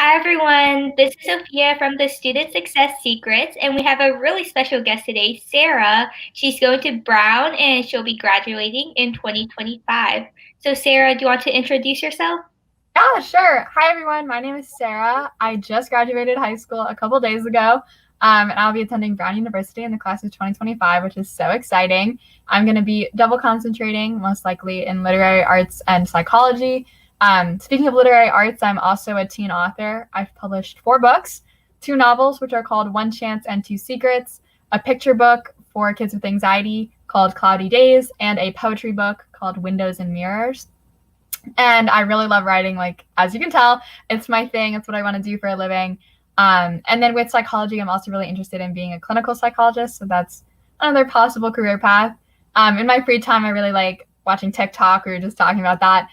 Hi everyone, this is Sophia from the Student Success Secrets, and we have a really special guest today, Sarah. She's going to Brown and she'll be graduating in 2025. So, Sarah, do you want to introduce yourself? Yeah, sure. Hi, everyone. My name is Sarah. I just graduated high school a couple days ago, and I'll be attending Brown University in the class of 2025, which is so exciting. I'm going to be double concentrating, most likely in literary arts and psychology. Speaking of literary arts, I'm also a teen author. I've published 4 books, 2 novels, which are called One Chance and Two Secrets, a picture book for kids with anxiety called Cloudy Days, and a poetry book called Windows and Mirrors. And I really love writing. Like, as you can tell, it's my thing. It's what I want to do for a living. And then with psychology, I'm also really interested in being a clinical psychologist. So that's another possible career path. In my free time, I really like watching TikTok. We were just talking about that.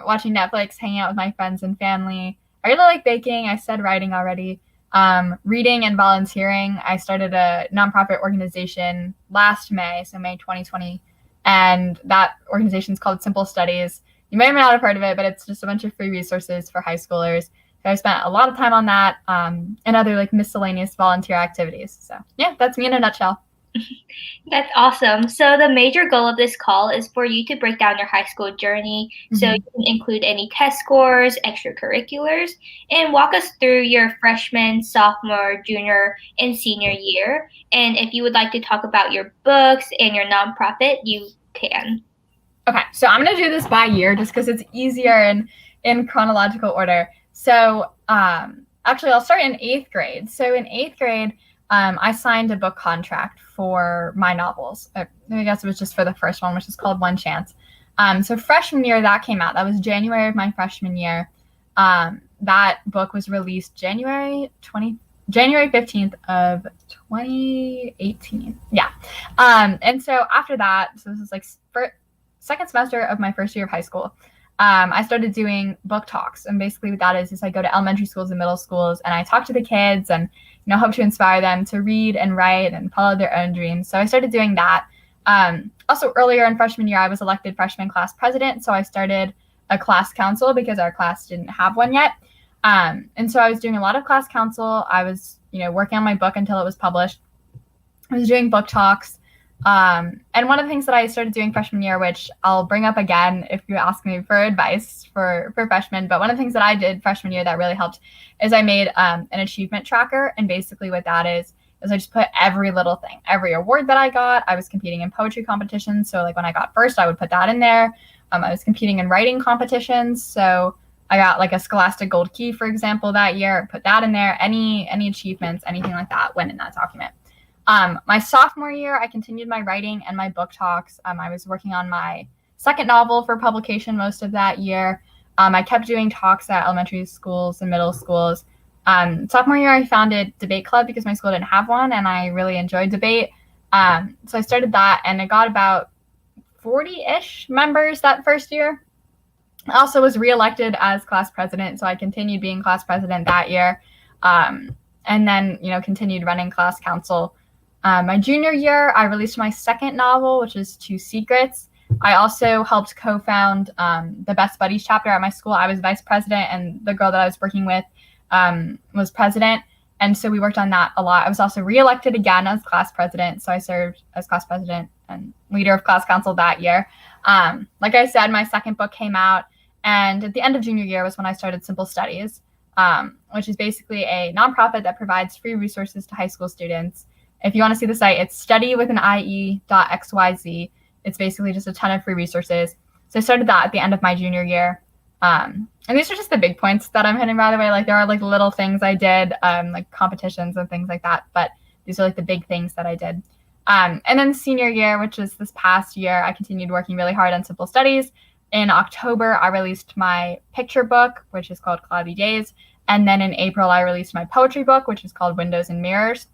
Watching Netflix, hanging out with my friends and family. I really like baking. I said writing already. Reading and volunteering. I started a nonprofit organization last May, so May 2020. And that organization is called Simple Studies. You may or may not have heard of it, but it's just a bunch of free resources for high schoolers. So I spent a lot of time on that and other like miscellaneous volunteer activities. So yeah, that's me in a nutshell. That's awesome. So, the major goal of this call is for you to break down your high school journey. So, you Mm-hmm. can include any test scores, extracurriculars, and walk us through your freshman, sophomore, junior, and senior year. And if you would like to talk about your books and your nonprofit, you can. Okay, so I'm gonna do this by year just because it's easier in chronological order. So actually, I'll start in 8th grade. So in 8th grade, I signed a book contract for my novels. I guess it was just for the first one, which is called One Chance. So freshman year, that came out. That was January of my freshman year. That book was released January 15th of 2018. Yeah. And so after that, so this is like second semester of my first year of high school, I started doing book talks. And basically what that is I go to elementary schools and middle schools and I talk to the kids and hope to inspire them to read and write and follow their own dreams. So I started doing that. Also earlier in freshman year, I was elected freshman class president. So I started a class council because our class didn't have one yet. And so I was doing a lot of class council. I was, working on my book until it was published. I was doing book talks. And one of the things that I started doing freshman year, which I'll bring up again if you ask me for advice for freshmen, but one of the things that I did freshman year that really helped is I made an achievement tracker. And basically what that is I just put every little thing, every award that I got. I was competing in poetry competitions. So like when I got first, I would put that in there. I was competing in writing competitions. So I got like a Scholastic Gold Key, for example, that year, put that in there. Any achievements, anything like that went in that document. My sophomore year, I continued my writing and my book talks. I was working on my second novel for publication most of that year. I kept doing talks at elementary schools and middle schools. Sophomore year, I founded Debate Club because my school didn't have one, and I really enjoyed debate. So I started that, and I got about 40-ish members that first year. I also was reelected as class president, so I continued being class president that year, and then continued running class council. My junior year, I released my second novel, which is Two Secrets. I also helped co-found the Best Buddies chapter at my school. I was vice president, and the girl that I was working with was president. And so we worked on that a lot. I was also reelected again as class president. So I served as class president and leader of class council that year. Like I said, my second book came out. And at the end of junior year was when I started Simple Studies, which is basically a nonprofit that provides free resources to high school students. If you want to see the site, it's study.xyz. It's basically just a ton of free resources. So I started that at the end of my junior year. And these are just the big points that I'm hitting, by the way. Like there are like little things I did, like competitions and things like that. But these are like the big things that I did. And then senior year, which is this past year, I continued working really hard on Simple Studies. In October, I released my picture book, which is called Cloudy Days. And then in April, I released my poetry book, which is called Windows and Mirrors.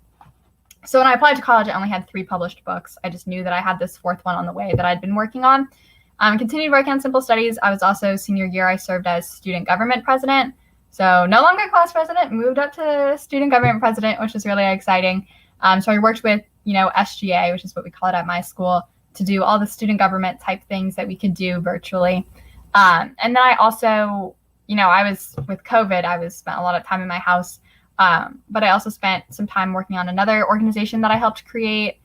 So when I applied to college, I only had 3 published books. I just knew that I had this 4th one on the way that I'd been working on. Continued working on Simple Studies. I was also senior year, I served as student government president. So no longer class president, moved up to student government president, which is really exciting. So I worked with, SGA, which is what we call it at my school, to do all the student government type things that we could do virtually. And then I also I was with COVID, spent a lot of time in my house. But I also spent some time working on another organization that I helped create.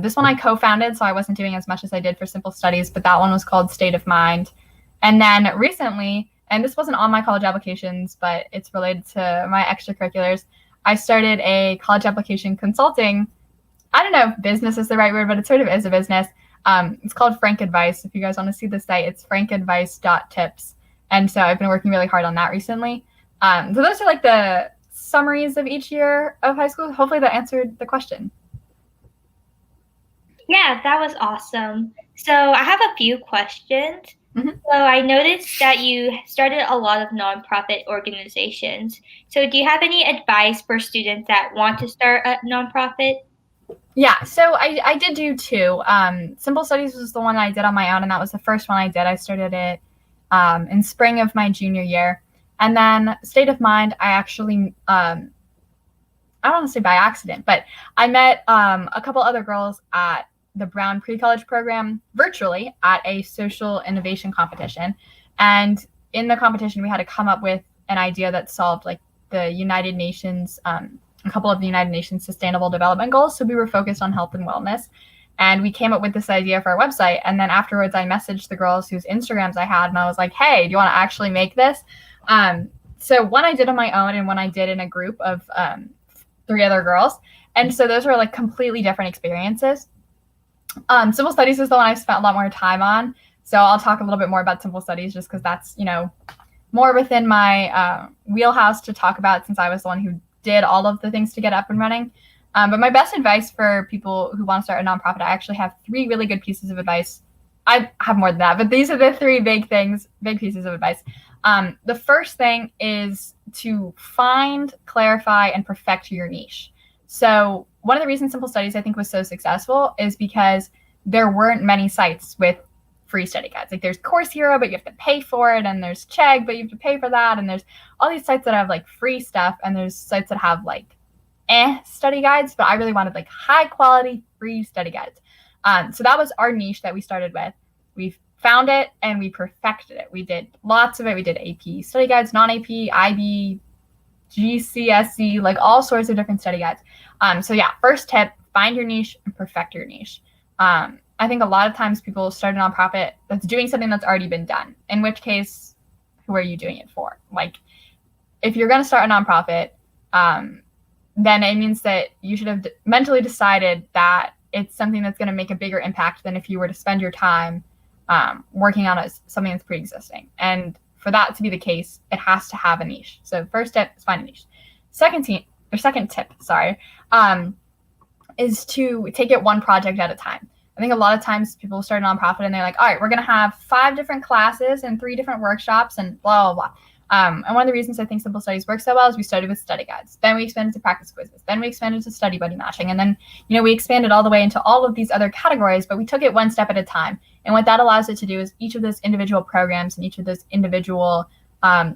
This one I co-founded, so I wasn't doing as much as I did for Simple Studies, but that one was called State of Mind. And then recently, and this wasn't on my college applications, but it's related to my extracurriculars, I started a college application consulting. I don't know if business is the right word, but it sort of is a business. It's called Frank Advice. If you guys want to see the site, it's frankadvice.tips. And so I've been working really hard on that recently. So those are like the summaries of each year of high school. Hopefully that answered the question. Yeah, that was awesome. So I have a few questions. So I noticed that you started a lot of nonprofit organizations. So do you have any advice for students that want to start a nonprofit? Yeah, so I did do two. Simple Studies was the one I did on my own, and that was the first one I did. I started it in spring of my junior year. And then State of Mind, I actually, I don't want to say by accident, but I met a couple other girls at the Brown pre-college program virtually at a social innovation competition. And in the competition, we had to come up with an idea that solved like the United Nations, a couple of the United Nations Sustainable Development Goals. So we were focused on health and wellness. And we came up with this idea for our website. And then afterwards, I messaged the girls whose Instagrams I had, and I was like, hey, do you want to actually make this? So one I did on my own and one I did in a group of 3 other girls. And so those were like completely different experiences. Simple Studies is the one I spent a lot more time on. So I'll talk a little bit more about Simple Studies just because that's, more within my wheelhouse to talk about since I was the one who did all of the things to get up and running. But my best advice for people who want to start a nonprofit, I actually have 3 really good pieces of advice. I have more than that, but these are the 3 big pieces of advice. The first thing is to find, clarify, and perfect your niche. So one of the reasons Simple Studies I think was so successful is because there weren't many sites with free study guides. Like there's Course Hero, but you have to pay for it, and there's Chegg, but you have to pay for that, and there's all these sites that have like free stuff, and there's sites that have like study guides, but I really wanted like high quality free study guides. So that was our niche that we started with. We found it and we perfected it. We did lots of it. We did AP study guides, non-AP, IB, GCSE, like all sorts of different study guides. So yeah, first tip, find your niche and perfect your niche. I think a lot of times people start a nonprofit that's doing something that's already been done, in which case, who are you doing it for? Like, if you're going to start a nonprofit, then it means that you should have mentally decided that it's something that's going to make a bigger impact than if you were to spend your time working on something that's pre-existing. And for that to be the case, it has to have a niche. So first tip is find a niche. Second tip, is to take it one project at a time. I think a lot of times people start a nonprofit and they're like, all right, we're going to have 5 different classes and 3 different workshops and blah, blah, blah. And one of the reasons I think Simple Studies works so well is we started with study guides. Then we expanded to practice quizzes. Then we expanded to study buddy matching. And then, we expanded all the way into all of these other categories, but we took it one step at a time. And what that allows it to do is each of those individual programs and each of those individual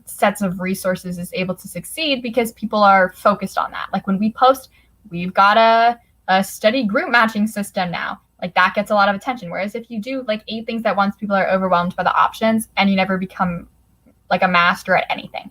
sets of resources is able to succeed because people are focused on that. Like when we post, we've got a study group matching system now. Like that gets a lot of attention. Whereas if you do like 8 things at once, people are overwhelmed by the options and you never become like a master at anything.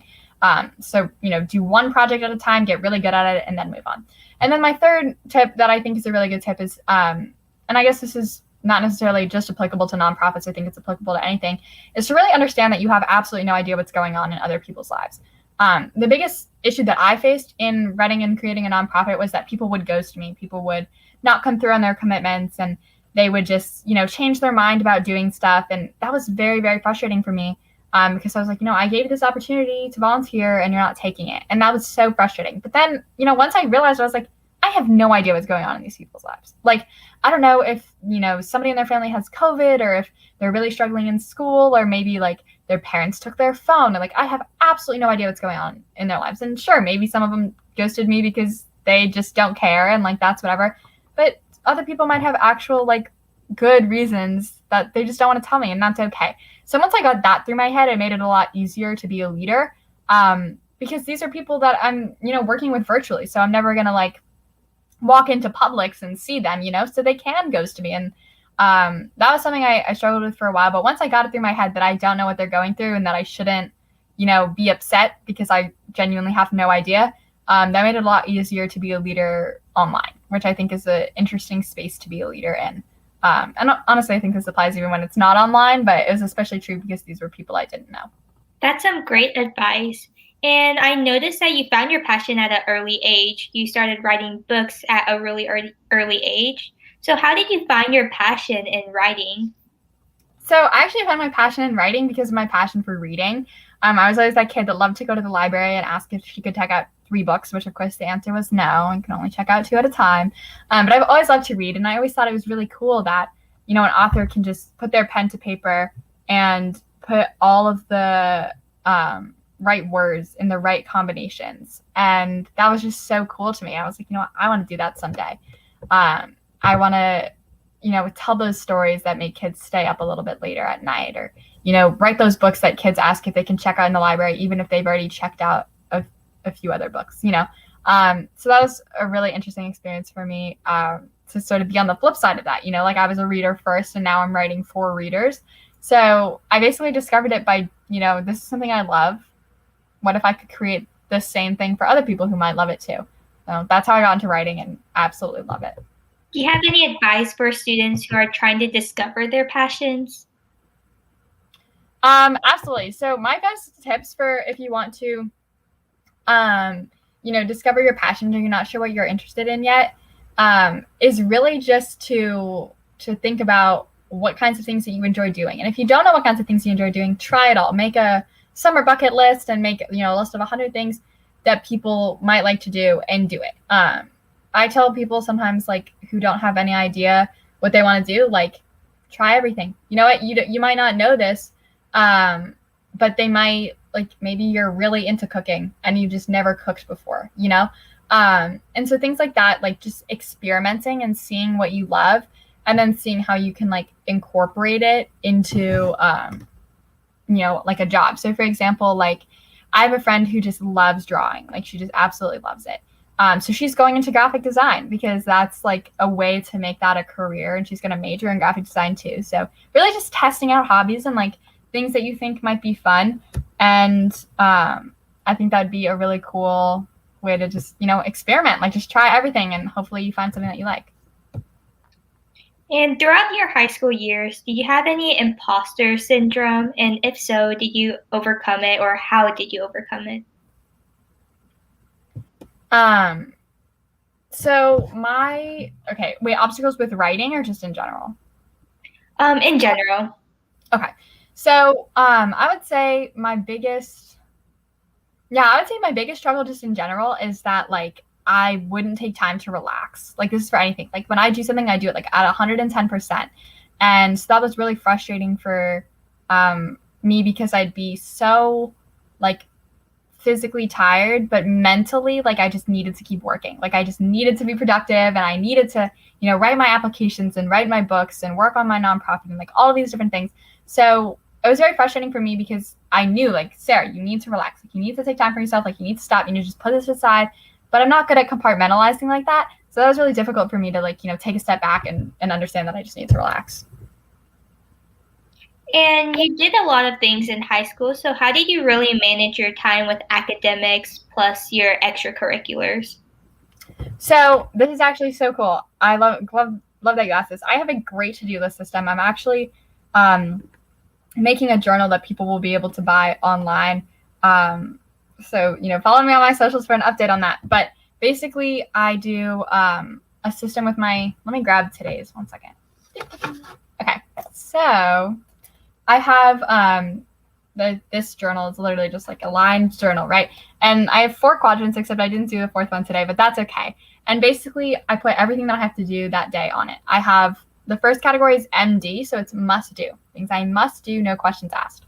So, do one project at a time, get really good at it, and then move on. And then my third tip that I think is a really good tip is, and I guess this is not necessarily just applicable to nonprofits, I think it's applicable to anything, is to really understand that you have absolutely no idea what's going on in other people's lives. The biggest issue that I faced in running and creating a nonprofit was that people would ghost me. People would not come through on their commitments, and they would just, change their mind about doing stuff. And that was very, very frustrating for me. Because I was like, I gave you this opportunity to volunteer and you're not taking it. And that was so frustrating. But then, once I realized, I was like, I have no idea what's going on in these people's lives. Like, I don't know if, somebody in their family has COVID or if they're really struggling in school or maybe like their parents took their phone. And like, I have absolutely no idea what's going on in their lives. And sure, maybe some of them ghosted me because they just don't care and like, that's whatever. But other people might have actual like good reasons that they just don't want to tell me, and that's okay. So once I got that through my head, it made it a lot easier to be a leader, because these are people that I'm, working with virtually. So I'm never going to like walk into Publix and see them, so they can ghost me. And that was something I struggled with for a while. But once I got it through my head that I don't know what they're going through and that I shouldn't, be upset because I genuinely have no idea. That made it a lot easier to be a leader online, which I think is an interesting space to be a leader in. And honestly, I think this applies even when it's not online, but it was especially true because these were people I didn't know. That's some great advice. And I noticed that you found your passion at an early age. You started writing books at a really early age. So, how did you find your passion in writing? So I actually found my passion in writing because of my passion for reading. I was always that kid that loved to go to the library and ask if she could check out 3 books, which of course the answer was no, and can only check out 2 at a time. But I've always loved to read, and I always thought it was really cool that an author can just put their pen to paper and put all of the right words in the right combinations, and that was just so cool to me. I was like, I want to do that someday. I want to tell those stories that make kids stay up a little bit later at night, or, write those books that kids ask if they can check out in the library, even if they've already checked out a few other books, So that was a really interesting experience for me, to sort of be on the flip side of that, like I was a reader first and now I'm writing for readers. So I basically discovered it by, this is something I love. What if I could create the same thing for other people who might love it too? So that's how I got into writing and absolutely love it. Do you have any advice for students who are trying to discover their passions? Absolutely. So my best tips for if you want to, discover your passion or you're not sure what you're interested in yet, is really just to think about what kinds of things that you enjoy doing. And if you don't know what kinds of things you enjoy doing, try it all. Make a summer bucket list and make, a list of 100 things that people might like to do and do it. I tell people sometimes, like, who don't have any idea what they want to do, like, try everything. You know what? You might not know this, but they might, like, maybe you're really into cooking and you just never cooked before, And so things like that, like just experimenting and seeing what you love and then seeing how you can, like, incorporate it into, like a job. So for example, like, I have a friend who just loves drawing. Like, she just absolutely loves it. So she's going into graphic design because that's, like, a way to make that a career, and she's going to major in graphic design too. So really just testing out hobbies and, like, things that you think might be fun. And I think that'd be a really cool way to just, experiment, like, just try everything and hopefully you find something that you like. And throughout your high school years, did you have any imposter syndrome? And if so, did you overcome it, or how did you overcome it? So obstacles with writing or just in general? In general. Okay. So, I would say my biggest struggle just in general is that, like, I wouldn't take time to relax. Like, this is for anything. Like, when I do something, I do it, like, at 110%. And so that was really frustrating for me because I'd be so, like, physically tired, but mentally, like, I just needed to keep working. Like, I just needed to be productive, and I needed to, write my applications and write my books and work on my nonprofit and, like, all of these different things. So it was very frustrating for me because I knew, like, Sarah, you need to relax. Like, you need to take time for yourself. Like, you need to stop. You need to just put this aside. But I'm not good at compartmentalizing like that. So that was really difficult for me to, like, take a step back and understand that I just need to relax. And you did a lot of things in high school. So how did you really manage your time with academics plus your extracurriculars? So this is actually so cool. I love that you asked this. I have a great to-do list system. I'm actually making a journal that people will be able to buy online. So, follow me on my socials for an update on that. But basically, I do a system with let me grab today's 1 second. Okay, so I have this journal is literally just like a lined journal, right? And I have 4 quadrants, except I didn't do the 4th one today, but that's okay. And basically, I put everything that I have to do that day on it. I have the first category is MD, so it's must do, things I must do, no questions asked.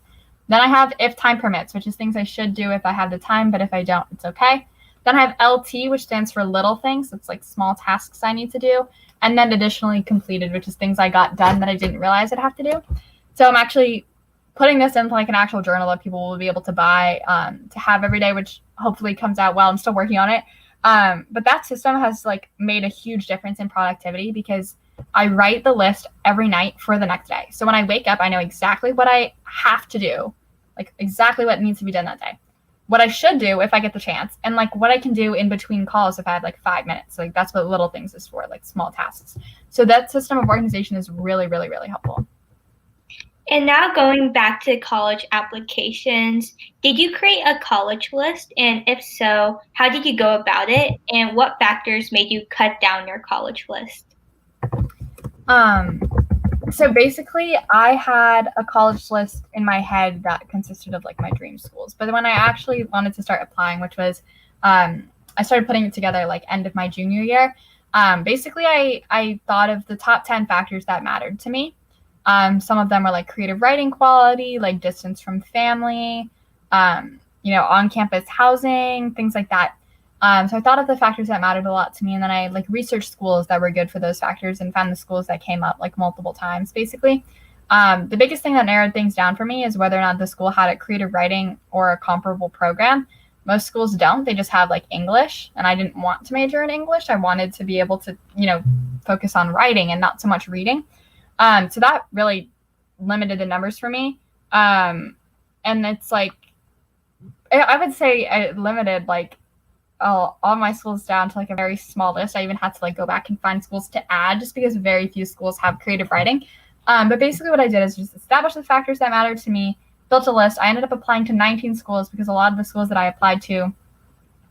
Then I have if time permits, which is things I should do if I have the time, but if I don't, it's okay. Then I have LT, which stands for little things. It's like small tasks I need to do. And then additionally completed, which is things I got done that I didn't realize I'd have to do. So I'm actually putting this into like an actual journal that people will be able to buy to have every day, which hopefully comes out well. I'm still working on it. But that system has like made a huge difference in productivity because I write the list every night for the next day. So when I wake up, I know exactly what I have to do. like exactly what needs to be done that day, what I should do if I get the chance, and like what I can do in between calls if I have like 5 minutes. Like that's what little things is for, like small tasks. So that system of organization is really, really, really helpful. And now going back to college applications, did you create a college list? And if so, how did you go about it? And what factors made you cut down your college list? So basically, I had a college list in my head that consisted of like my dream schools. But when I actually wanted to start applying, which was, I started putting it together like end of my junior year. Basically, I thought of the top 10 factors that mattered to me. Some of them were like creative writing quality, like distance from family, on-campus housing, things like that. So I thought of the factors that mattered a lot to me, and then I like researched schools that were good for those factors and found the schools that came up like multiple times, basically. The biggest thing that narrowed things down for me is whether or not the school had a creative writing or a comparable program. Most schools don't. They just have like English, and I didn't want to major in English. I wanted to be able to, focus on writing and not so much reading. So that really limited the numbers for me. And it's like, I would say it limited like all my schools down to like a very small list. I even had to like go back and find schools to add just because very few schools have creative writing. But basically what I did is just establish the factors that mattered to me, built a list. I ended up applying to 19 schools because a lot of the schools that I applied to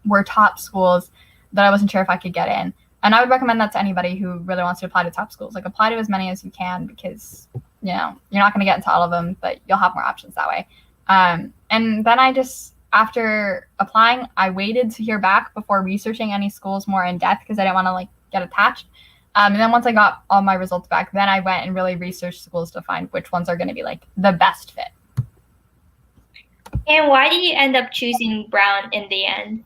were top schools that I wasn't sure if I could get in. And I would recommend that to anybody who really wants to apply to top schools. Like apply to as many as you can because, you're not going to get into all of them, but you'll have more options that way. And then after applying, I waited to hear back before researching any schools more in depth because I didn't want to like get attached. And then once I got all my results back, then I went and really researched schools to find which ones are going to be like the best fit. And why did you end up choosing Brown in the end?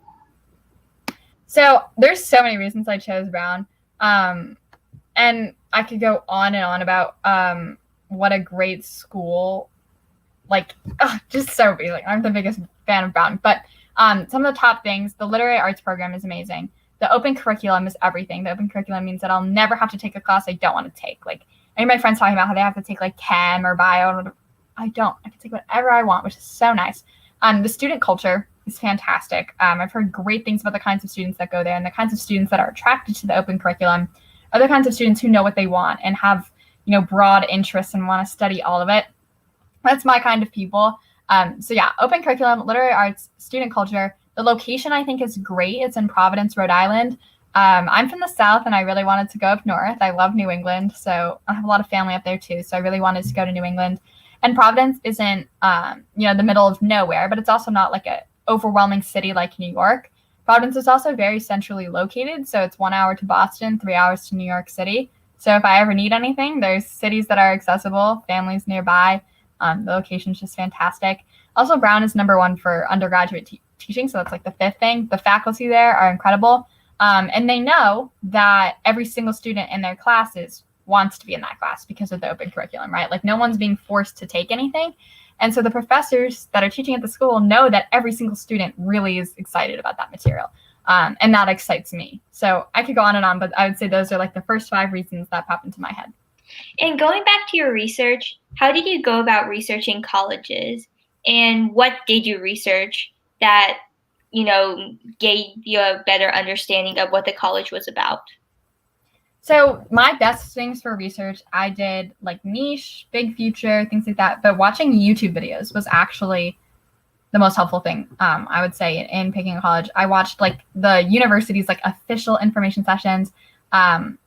So there's so many reasons I chose Brown. And I could go on and on about what a great school, just so amazing. I'm the biggest fan of Brown. But some of the top things, the literary arts program is amazing. The open curriculum is everything. The open curriculum means that I'll never have to take a class I don't want to take. Like, I hear my friends talking about how they have to take like chem or bio. I don't. I can take whatever I want, which is so nice. The student culture is fantastic. I've heard great things about the kinds of students that go there, and the kinds of students that are attracted to the open curriculum are the kinds of students who know what they want and have, broad interests and want to study all of it. That's my kind of people. So yeah, open curriculum, literary arts, student culture. The location I think is great. It's in Providence, Rhode Island. I'm from the South and I really wanted to go up north. I love New England. So I have a lot of family up there too. So I really wanted to go to New England. And Providence isn't, the middle of nowhere, but it's also not like a overwhelming city like New York. Providence is also very centrally located. So it's 1 hour to Boston, 3 hours to New York City. So if I ever need anything, there's cities that are accessible, families nearby. The location is just fantastic. Also, Brown is number one for undergraduate teaching. So that's like the fifth thing. The faculty there are incredible. And they know that every single student in their classes wants to be in that class because of the open curriculum, right? Like no one's being forced to take anything. And so the professors that are teaching at the school know that every single student really is excited about that material. And that excites me. So I could go on and on, but I would say those are like the first 5 reasons that pop into my head. And going back to your research, how did you go about researching colleges? And what did you research that, gave you a better understanding of what the college was about? So my best things for research, I did like niche, big future, things like that. But watching YouTube videos was actually the most helpful thing, I would say, in picking a college. I watched like the university's like official information sessions, but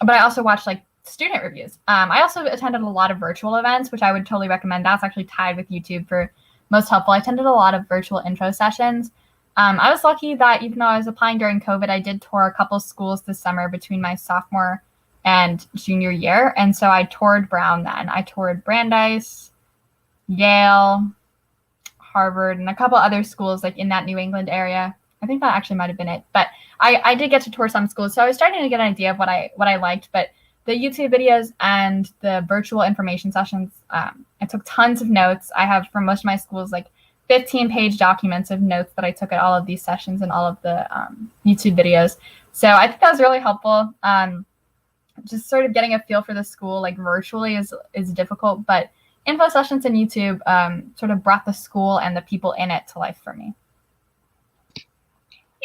I also watched like student reviews. I also attended a lot of virtual events, which I would totally recommend. That's actually tied with YouTube for most helpful. I attended a lot of virtual intro sessions. I was lucky that even though I was applying during COVID, I did tour a couple schools this summer between my sophomore and junior year. And so I toured Brown then. I toured Brandeis, Yale, Harvard, and a couple other schools like in that New England area. I think that actually might have been it. But I did get to tour some schools. So I was starting to get an idea of what I liked. But the YouTube videos and the virtual information sessions, I took tons of notes. I have from most of my schools like 15-page documents of notes that I took at all of these sessions and all of the YouTube videos. So I think that was really helpful. Just sort of getting a feel for the school like virtually is difficult, but info sessions and YouTube sort of brought the school and the people in it to life for me.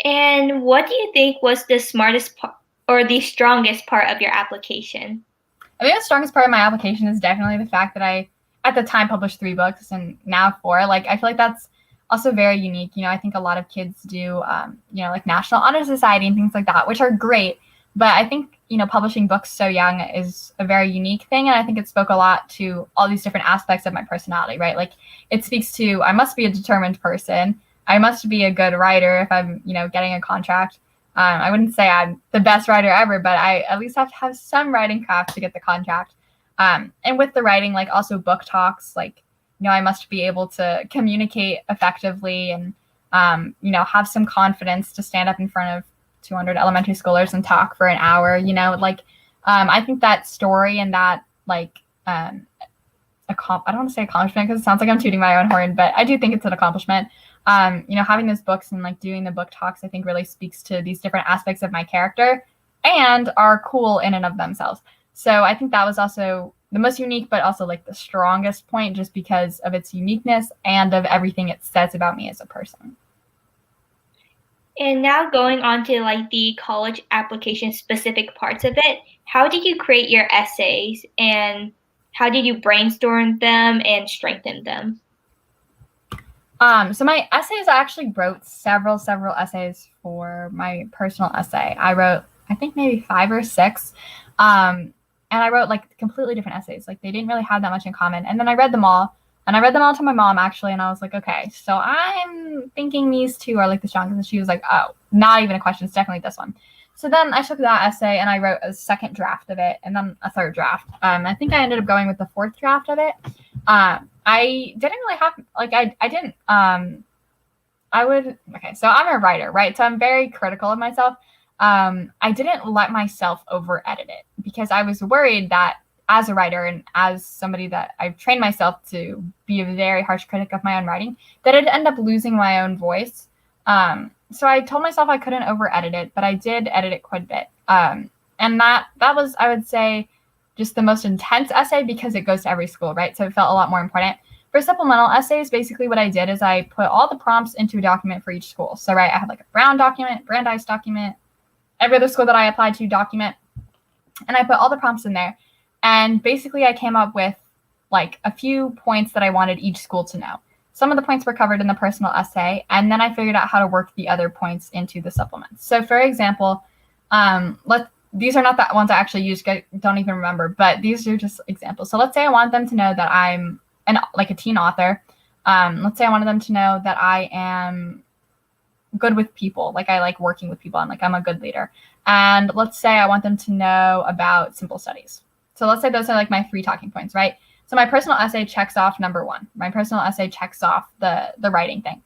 And what do you think was the smartest part or the strongest part of your application? I think the strongest part of my application is definitely the fact that I, at the time, published 3 books and now 4. Like, I feel like that's also very unique. You know, I think a lot of kids do, you know, like National Honor Society and things like that, which are great. But I think, you know, publishing books so young is a very unique thing. And I think it spoke a lot to all these different aspects of my personality, right? Like, it speaks to, I must be a determined person. I must be a good writer if I'm, you know, getting a contract. I wouldn't say I'm the best writer ever, but I at least have to have some writing craft to get the contract. And with the writing, like also book talks, like, you know, I must be able to communicate effectively and, you know, have some confidence to stand up in front of 200 elementary schoolers and talk for an hour, you know, like, I think that story and that, like, I don't want to say accomplishment because it sounds like I'm tooting my own horn, but I do think it's an accomplishment. You know, having those books and like doing the book talks, I think really speaks to these different aspects of my character and are cool in and of themselves. So I think that was also the most unique, but also like the strongest point just because of its uniqueness and of everything it says about me as a person. And now going on to like the college application specific parts of it, how did you create your essays and how did you brainstorm them and strengthen them? So my essays, I actually wrote several essays for my personal essay. I wrote, I think maybe 5 or 6. And I wrote like completely different essays. Like they didn't really have that much in common. And then I read them all. And I read them all to my mom actually. And I was like, okay, so I'm thinking these 2 are like the strongest. And she was like, oh, not even a question. It's definitely this one. So then I took that essay and I wrote a second draft of it and then a third draft. I think I ended up going with the 4th draft of it. I didn't really have, like, I didn't, okay, so I'm a writer, right? So I'm very critical of myself. I didn't let myself over edit it because I was worried that as a writer and as somebody that I've trained myself to be a very harsh critic of my own writing, that I'd end up losing my own voice. So I told myself I couldn't over edit it, but I did edit it quite a bit. And that was, I would say, just the most intense essay because it goes to every school, right? So it felt a lot more important. For supplemental essays, basically what I did is I put all the prompts into a document for each school. So, right, I had like a Brown document, Brandeis document, every other school that I applied to document, and I put all the prompts in there. And basically I came up with like a few points that I wanted each school to know. Some of the points were covered in the personal essay, and then I figured out how to work the other points into the supplements. So for example, these are not the ones I actually used, don't even remember, but these are just examples. So let's say I want them to know that I'm like a teen author. Let's say I wanted them to know that I am good with people, like I like working with people and like I'm a good leader. And let's say I want them to know about simple studies. So let's say those are like my 3 talking points, right? So my personal essay checks off number 1. My personal essay checks off the writing thing.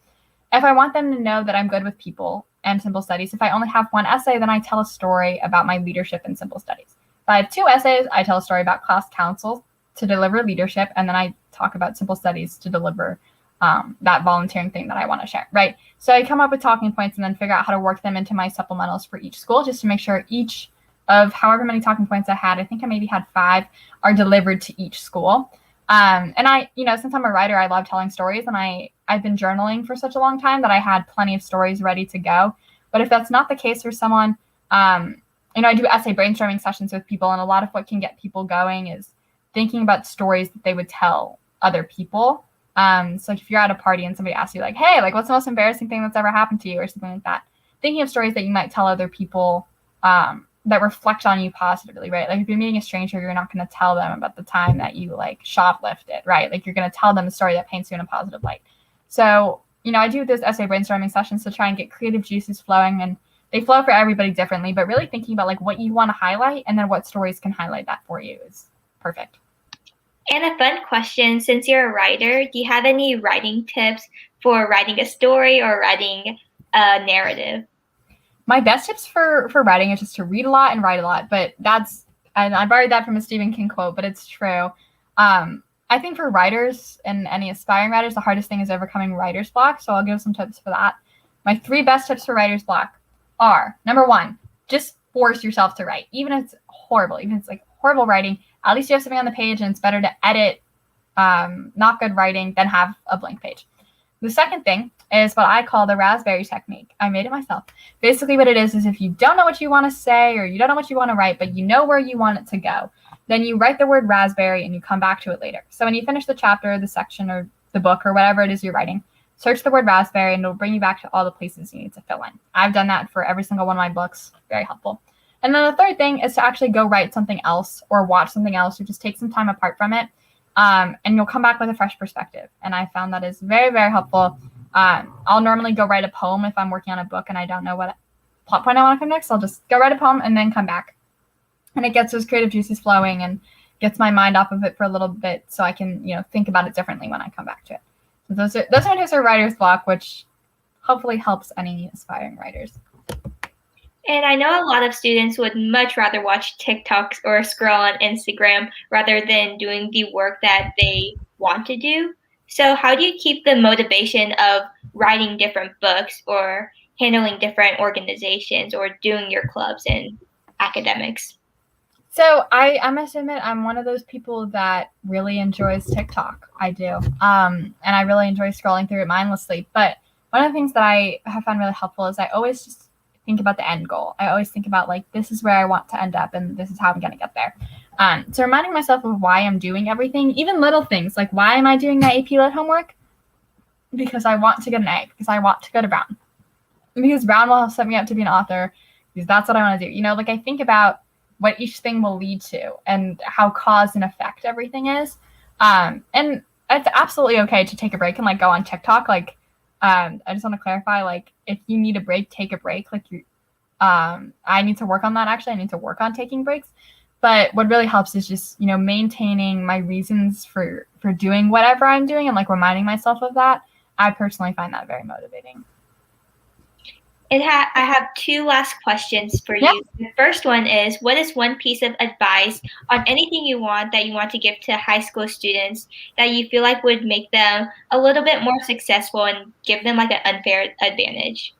If I want them to know that I'm good with people and simple studies, if I only have 1 essay, then I tell a story about my leadership in simple studies. If I have 2 essays, I tell a story about class council to deliver leadership, and then I talk about simple studies to deliver that volunteering thing that I want to share, right? So I come up with talking points and then figure out how to work them into my supplementals for each school just to make sure each of however many talking points I had, I think I maybe had 5, are delivered to each school. And I, you know, since I'm a writer, I love telling stories, and I've been journaling for such a long time that I had plenty of stories ready to go. But if that's not the case for someone, you know, I do essay brainstorming sessions with people, and a lot of what can get people going is thinking about stories that they would tell other people. So if you're at a party and somebody asks you like, hey, like what's the most embarrassing thing that's ever happened to you or something like that, thinking of stories that you might tell other people that reflect on you positively, right? Like if you're meeting a stranger, you're not going to tell them about the time that you like shoplifted, right? Like you're going to tell them a story that paints you in a positive light. So, you know, I do this essay brainstorming sessions to try and get creative juices flowing, and they flow for everybody differently, but really thinking about like what you want to highlight and then what stories can highlight that for you is perfect. And a fun question, since you're a writer, do you have any writing tips for writing a story or writing a narrative? My best tips for writing is just to read a lot and write a lot, but and I borrowed that from a Stephen King quote, but it's true. I think for writers and any aspiring writers, the hardest thing is overcoming writer's block. So I'll give some tips for that. My 3 best tips for writer's block are, number 1, just force yourself to write. Even if it's horrible, even if it's like horrible writing, at least you have something on the page, and it's better to edit not good writing, then have a blank page. The second thing is what I call the raspberry technique. I made it myself. Basically what it is if you don't know what you want to say or you don't know what you want to write, but you know where you want it to go, then you write the word raspberry and you come back to it later. So when you finish the chapter, the section, or the book, or whatever it is you're writing, search the word raspberry and it'll bring you back to all the places you need to fill in. I've done that for every single one of my books. Very helpful. And then the third thing is to actually go write something else or watch something else or just take some time apart from it. And you'll come back with a fresh perspective. And I found that is very, very helpful. I'll normally go write a poem if I'm working on a book and I don't know what plot point I want to come next. I'll just go write a poem and then come back. And it gets those creative juices flowing and gets my mind off of it for a little bit so I can, think about it differently when I come back to it. So those are my tips for writer's block, which hopefully helps any aspiring writers. And I know a lot of students would much rather watch TikToks or scroll on Instagram rather than doing the work that they want to do. So how do you keep the motivation of writing different books or handling different organizations or doing your clubs and academics? So I must admit, I'm one of those people that really enjoys TikTok. I do. And I really enjoy scrolling through it mindlessly. But one of the things that I have found really helpful is I always just think about the end goal. I always think about this is where I want to end up and this is how I'm going to get there. So reminding myself of why I'm doing everything, even little things like why am I doing my AP Lit homework? Because I want to get an A, because I want to go to Brown. Because Brown will set me up to be an author, because that's what I want to do. I think about what each thing will lead to and how cause and effect everything is. And it's absolutely okay to take a break and go on TikTok. I just want to clarify, if you need a break, take a break. I need to work on that. Actually, I need to work on taking breaks. But what really helps is just, maintaining my reasons for doing whatever I'm doing and reminding myself of that. I personally find that very motivating. I have two last questions for you. The first one is, what is one piece of advice on anything you want that you want to give to high school students that you feel like would make them a little bit more successful and give them an unfair advantage?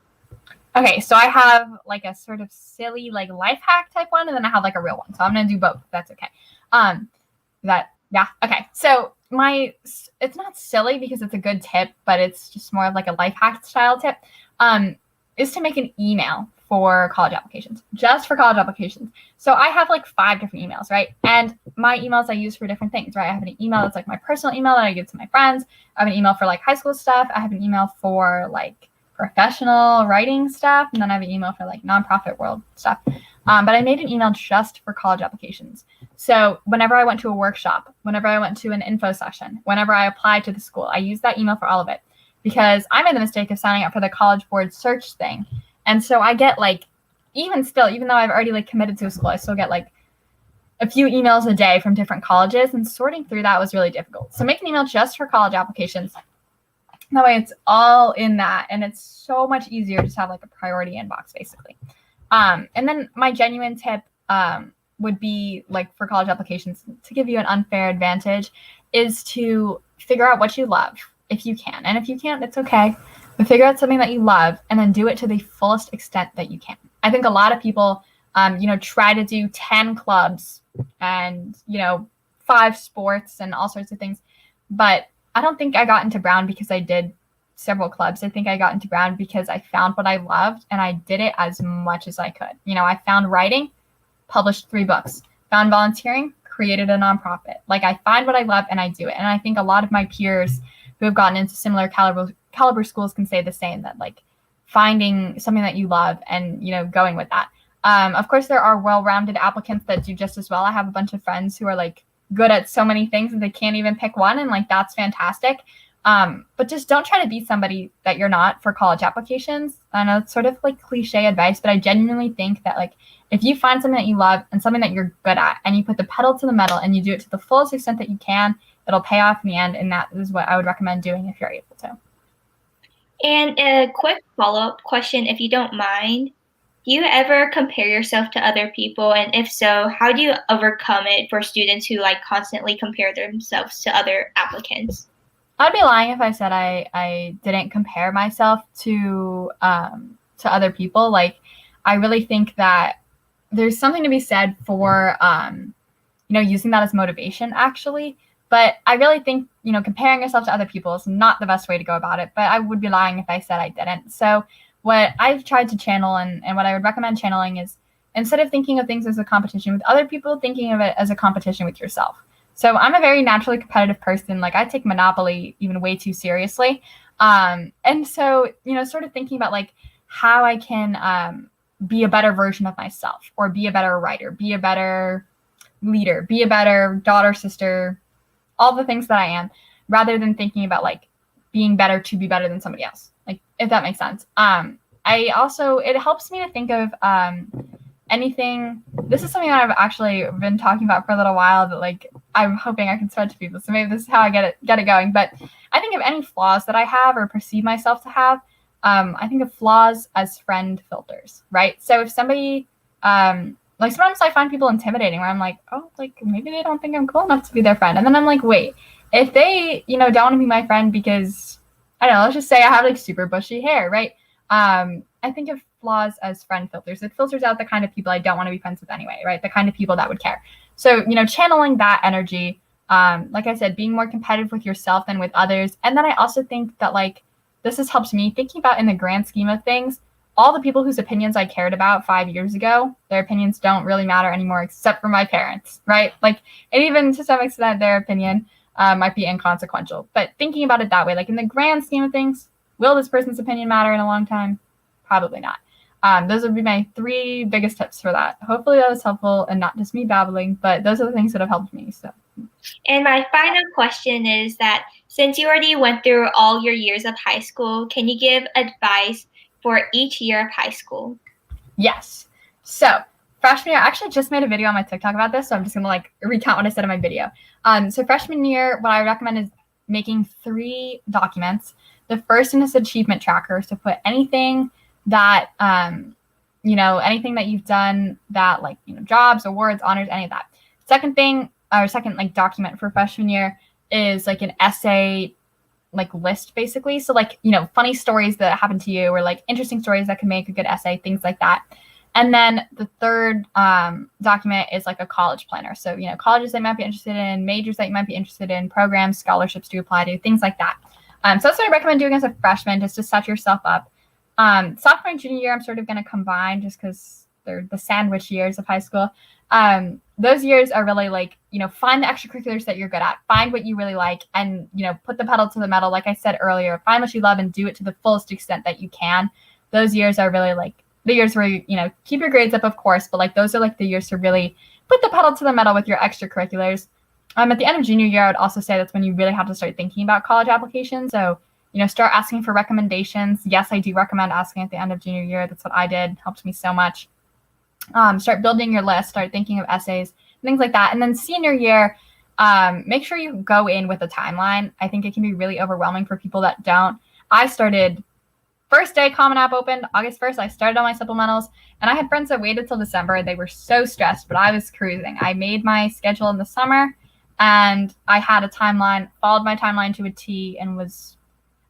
Okay, so I have a sort of silly life hack type one, and then I have a real one. So I'm gonna do both. If that's okay. Okay. So it's not silly because it's a good tip, but it's just more of a life hack style tip. Is to make an email for college applications, just for college applications. So I have 5 different emails, right? And my emails I use for different things, right? I have an email that's my personal email that I give to my friends. I have an email for high school stuff. I have an email for professional writing stuff. And then I have an email for nonprofit world stuff. But I made an email just for college applications. So whenever I went to a workshop, whenever I went to an info session, whenever I applied to the school, I used that email for all of it. Because I made the mistake of signing up for the College Board search thing. And so I get even though I've already committed to a school, I still get a few emails a day from different colleges, and sorting through that was really difficult. So make an email just for college applications. That way it's all in that, and it's so much easier to have a priority inbox basically. And then my genuine tip would be for college applications, to give you an unfair advantage, is to figure out what you love. If you can. And if you can't, it's okay. But figure out something that you love and then do it to the fullest extent that you can. I think a lot of people, try to do 10 clubs and, 5 sports and all sorts of things. But I don't think I got into Brown because I did several clubs. I think I got into Brown because I found what I loved and I did it as much as I could. I found writing, published 3 books. Found volunteering, created a nonprofit. I find what I love and I do it. And I think a lot of my peers who have gotten into similar caliber schools can say the same, that finding something that you love and, going with that. Of course, there are well-rounded applicants that do just as well. I have a bunch of friends who are good at so many things that they can't even pick one. And that's fantastic. But just don't try to be somebody that you're not for college applications. I know it's sort of cliche advice, but I genuinely think that if you find something that you love and something that you're good at and you put the pedal to the metal and you do it to the fullest extent that you can, it'll pay off in the end, and that is what I would recommend doing if you're able to. And a quick follow-up question, if you don't mind. Do you ever compare yourself to other people? And if so, how do you overcome it for students who constantly compare themselves to other applicants? I'd be lying if I said I didn't compare myself to other people. I really think that there's something to be said for, using that as motivation, actually. But I really think, comparing yourself to other people is not the best way to go about it. But I would be lying if I said I didn't. So what I've tried to channel and what I would recommend channeling is, instead of thinking of things as a competition with other people, thinking of it as a competition with yourself. So I'm a very naturally competitive person. Like, I take Monopoly even way too seriously. And so, sort of thinking about like how I can be a better version of myself, or be a better writer, be a better leader, be a better daughter, sister, all the things that I am, rather than thinking about like being better to be better than somebody else. Like, if that makes sense. It helps me to think of anything. This is something that I've actually been talking about for a little while, that like I'm hoping I can spread to people. So maybe this is how I get it going. But I think of any flaws that I have or perceive myself to have. I think of flaws as friend filters, right? So if somebody, like sometimes I find people intimidating where I'm like, oh, like maybe they don't think I'm cool enough to be their friend. And then I'm like, wait, if they, don't want to be my friend because, I don't know, let's just say I have like super bushy hair, right? I think of flaws as friend filters. It filters out the kind of people I don't want to be friends with anyway, right? The kind of people that would care. So, channeling that energy, like I said, being more competitive with yourself than with others. And then I also think that like, this has helped me thinking about, in the grand scheme of things, all the people whose opinions I cared about 5 years ago, their opinions don't really matter anymore, except for my parents, right? Like, and even to some extent, their opinion might be inconsequential. But thinking about it that way, like in the grand scheme of things, will this person's opinion matter in a long time? Probably not. Those would be my 3 biggest tips for that. Hopefully that was helpful and not just me babbling, but those are the things that have helped me. So. And my final question is that, since you already went through all your years of high school, can you give advice for each year of high school? Yes. So freshman year, I actually just made a video on my TikTok about this, so I'm just gonna like recount what I said in my video. So freshman year, what I recommend is making 3 documents. The first one is achievement tracker, so put anything that anything that you've done, that like jobs, awards, honors, any of that. Second like document for freshman year is like an essay like list, basically. So like funny stories that happened to you, or like interesting stories that can make a good essay, things like that. And then the third document is like a college planner. So colleges that you might be interested in, majors that you might be interested in, programs, scholarships to apply to, things like that. So that's what I recommend doing as a freshman, just to set yourself up. Sophomore and junior year, I'm sort of going to combine just because they're the sandwich years of high school. Those years are really like, find the extracurriculars that you're good at, find what you really like, and, put the pedal to the metal. Like I said earlier, find what you love and do it to the fullest extent that you can. Those years are really like the years where you keep your grades up, of course, but like those are like the years to really put the pedal to the metal with your extracurriculars. At the end of junior year, I would also say that's when you really have to start thinking about college applications. So, start asking for recommendations. Yes, I do recommend asking at the end of junior year. That's what I did. Helped me so much. Start building your list, start thinking of essays, things like that. And then senior year, make sure you go in with a timeline. I think it can be really overwhelming for people that don't. I started first day Common App opened, August 1st. I started on my supplementals, and I had friends that waited till December. They were so stressed, but I was cruising. I made my schedule in the summer, and I had a timeline, followed my timeline to a T, and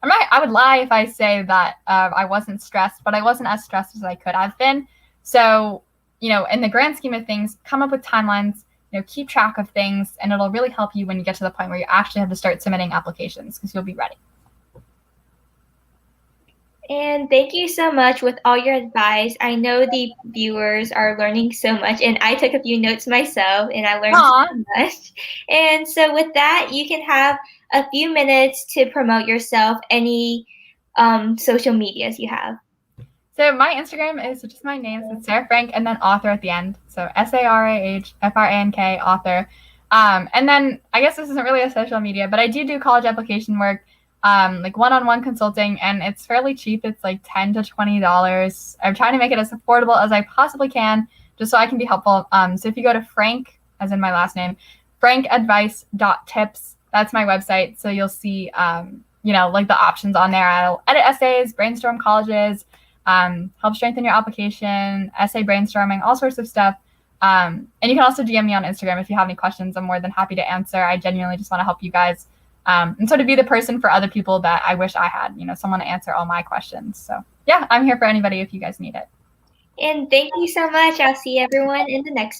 I would lie if I say that I wasn't stressed, but I wasn't as stressed as I could have been. So, in the grand scheme of things, come up with timelines, keep track of things, and it'll really help you when you get to the point where you actually have to start submitting applications, because you'll be ready. And thank you so much with all your advice. I know the viewers are learning so much, and I took a few notes myself, and I learned so much. And so with that, you can have a few minutes to promote yourself, any social medias you have. So my Instagram is just my name, so it's Sarah Frank, and then author at the end. So SarahFrank, author. And then I guess this isn't really a social media, but I do college application work. Like one-on-one consulting, and it's fairly cheap. It's like $10 to $20. I'm trying to make it as affordable as I possibly can, just so I can be helpful. So if you go to Frank, as in my last name, frankadvice.tips, that's my website. So you'll see, like the options on there. I'll edit essays, brainstorm colleges, help strengthen your application, essay brainstorming, all sorts of stuff. And you can also DM me on Instagram if you have any questions. I'm more than happy to answer. I genuinely just want to help you guys. And so to be the person for other people that I wish I had, someone to answer all my questions. So yeah, I'm here for anybody if you guys need it. And thank you so much. I'll see everyone in the next